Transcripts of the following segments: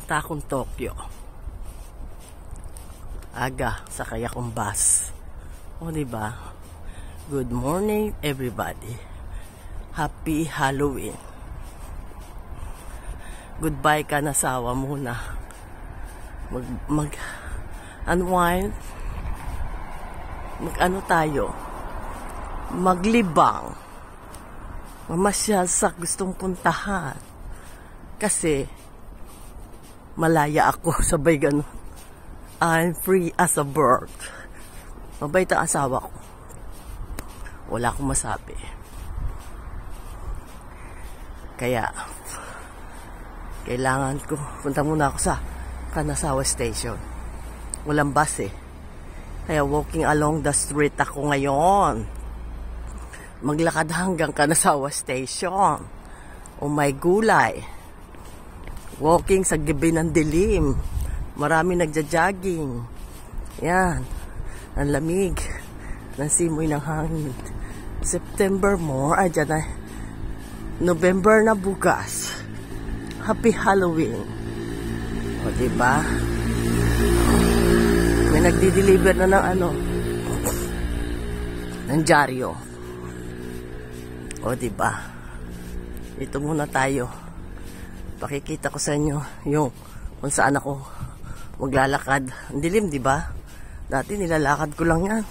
Papunta akong Tokyo. Aga, sakay akong bus. O, diba? Good morning, everybody. Happy Halloween. Goodbye ka na sawa muna. Unwind. Ano tayo? Maglibang. Mamasyal sa gustong puntahan. Kasi, malaya ako, sabay ganun. I'm free as a bird. Mabait ang asawa ko. Wala akong masabi. Kaya, kailangan ko, punta muna ako sa Kanazawa Station. Walang bus eh. Kaya walking along the street ako ngayon. Maglakad hanggang Kanazawa Station. Oh my gulay. Walking sa gabi ng dilim. Marami nagja-jogging. Yan. Ang lamig. Ng simoy ng hangin. September mo. Dyan na. November na bukas. Happy Halloween. O diba? May nagdi-deliver na ng ano. Ng dyaryo. O diba? Ito muna tayo. Pakikita ko sa inyo yung kung saan ako maglalakad. Ang dilim, di ba? Dati nilalakad ko lang yan.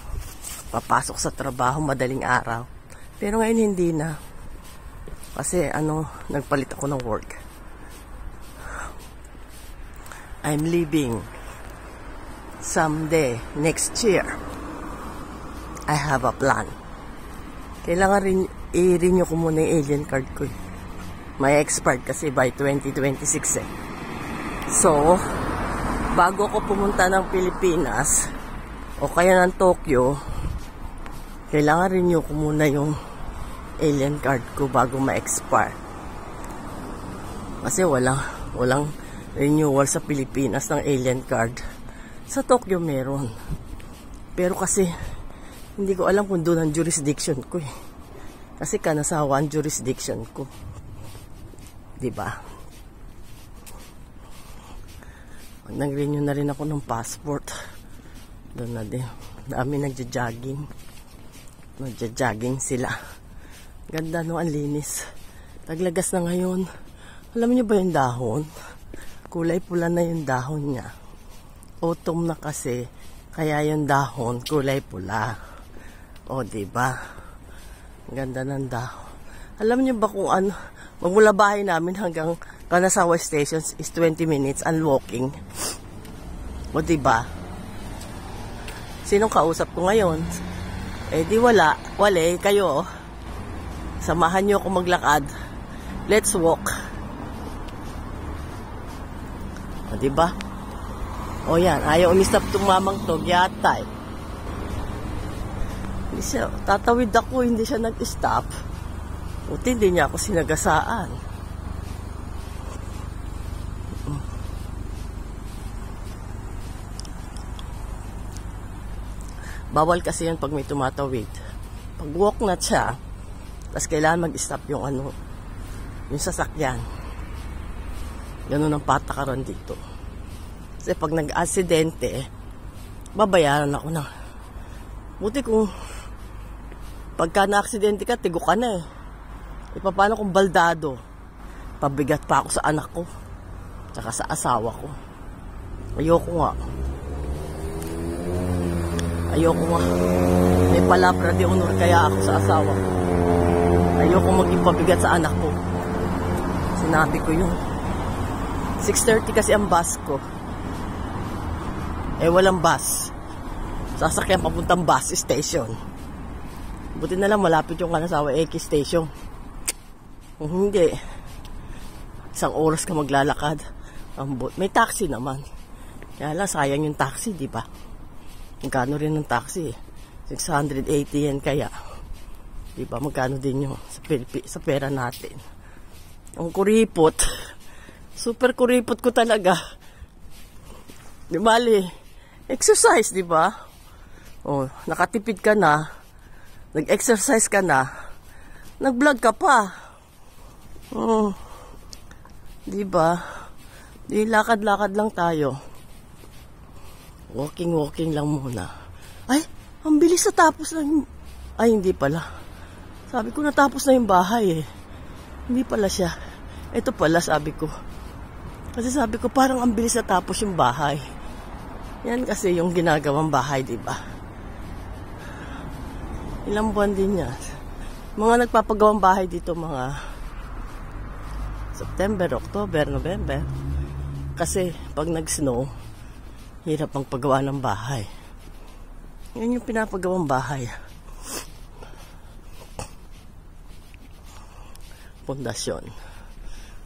Papasok sa trabaho madaling araw. Pero ngayon hindi na. Kasi nagpalit ako ng work. I'm leaving someday next year. I have a plan. Kailangan rin i-renew ko muna yung alien card ko. May expired kasi by 2026 eh. So, bago ako pumunta ng Pilipinas o kaya ng Tokyo, kailangan renew ko muna yung alien card ko bago ma-expire. Kasi walang renewal sa Pilipinas ng alien card. Sa Tokyo meron. Pero kasi hindi ko alam kung doon ang jurisdiction ko eh. Kasi Kanazawa ang jurisdiction ko. Diba? Nag-renew na rin ako ng passport. Doon na din. Dami nagja-jogging. Nagja-jogging sila. Ganda no, ang linis. Taglagas na ngayon. Alam niyo ba yung dahon? Kulay pula na yung dahon niya. Autumn na kasi. Kaya yung dahon kulay pula. O diba? Ganda ng dahon. Alam niyo ba kung ano? Magmula bahay namin hanggang Kanazawa Station is 20 minutes and walking. O diba? Sinong kausap ko ngayon? Eh di wala. Wale, kayo. Samahan nyo ako maglakad. Let's walk. O diba? O yan. Ayaw umistap tumamang to. Gyatay. Hindi siya. Tatawid ako. Hindi siya nag-stop. Buti hindi niya ako sinagasaan. Bawal kasi yan pag may tumatawid. Pag walk na siya, tapos kailangan mag-stop yung yung sasakyan. Ganun ang patakaran dito. Kasi pag nag-aksidente, babayaran ako na. Buti kung pagka na-aksidente ka, tigo ka na eh. Paano kung baldado? Pabigat pa ako sa anak ko. Tsaka sa asawa ko. Ayoko nga. Ayoko nga. May palabra de honor kaya ako sa asawa ko. Ayoko maging pabigat sa anak ko. Sinabi ko yun. 6:30 kasi ang bus ko. Eh walang bus. Sasakyan papuntang bus station. Buti na lang malapit yung Kanazawa Eki Station. Kung hindi, isang oras ka maglalakad. May taxi naman. Kaya lang, sayang yung taxi, di ba? Magkano rin ng taxi? 680 yan kaya. Di ba? Magkano din yung sa pera natin. Ang kuripot. Super kuripot ko talaga. Di bali, exercise, di ba? Oh, nakatipid ka na. Nag-exercise ka na. Nag-vlog ka pa. Diba? Di lakad-lakad lang tayo. Walking lang muna. Ay, ang bilis natapos na yung... Ay, hindi pala. Sabi ko natapos na yung bahay eh. Hindi pala siya. Ito pala sabi ko. Kasi sabi ko parang ang bilis natapos yung bahay. Yan kasi yung ginagawang bahay, di ba? Ilang buwan din yan. Mga nagpapagawang bahay dito mga September, October, November. Kasi pag nag-snow, hirap ang paggawa ng bahay. Yan yung pinapagawang bahay. Pundasyon.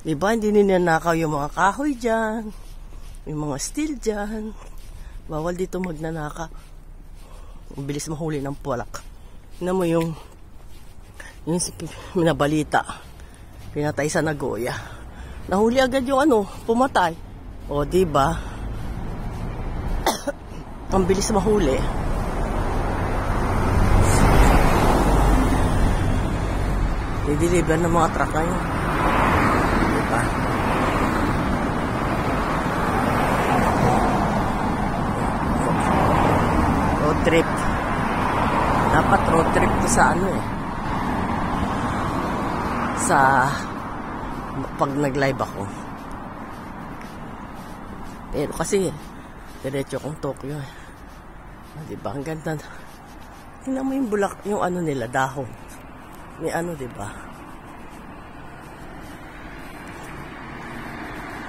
Diba, hindi ninanakaw yung mga kahoy dyan, yung mga steel dyan. Bawal dito magnanaka. Ang bilis mahuli ng puwalak. Tingnan mo yung minabalita. Pinatay sa Nagoya. Nahuli agad yung pumatay. O, diba? Ang bilis mahuli. I-deliver ng mga truck ngayon. Diba? Road trip. Dapat road trip to sa sa pag nag-live ako. Pero kasi diretso kong Tokyo eh. Diba? Ang ganda. Tingnan mo yung bulak, yung nila, dahon. May diba?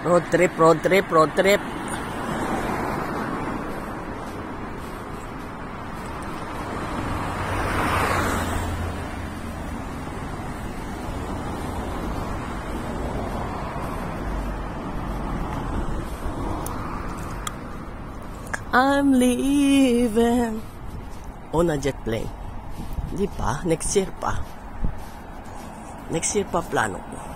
Road trip. I'm leaving on a jet plane. Hindi pa, next year pa. Next year pa plano ko.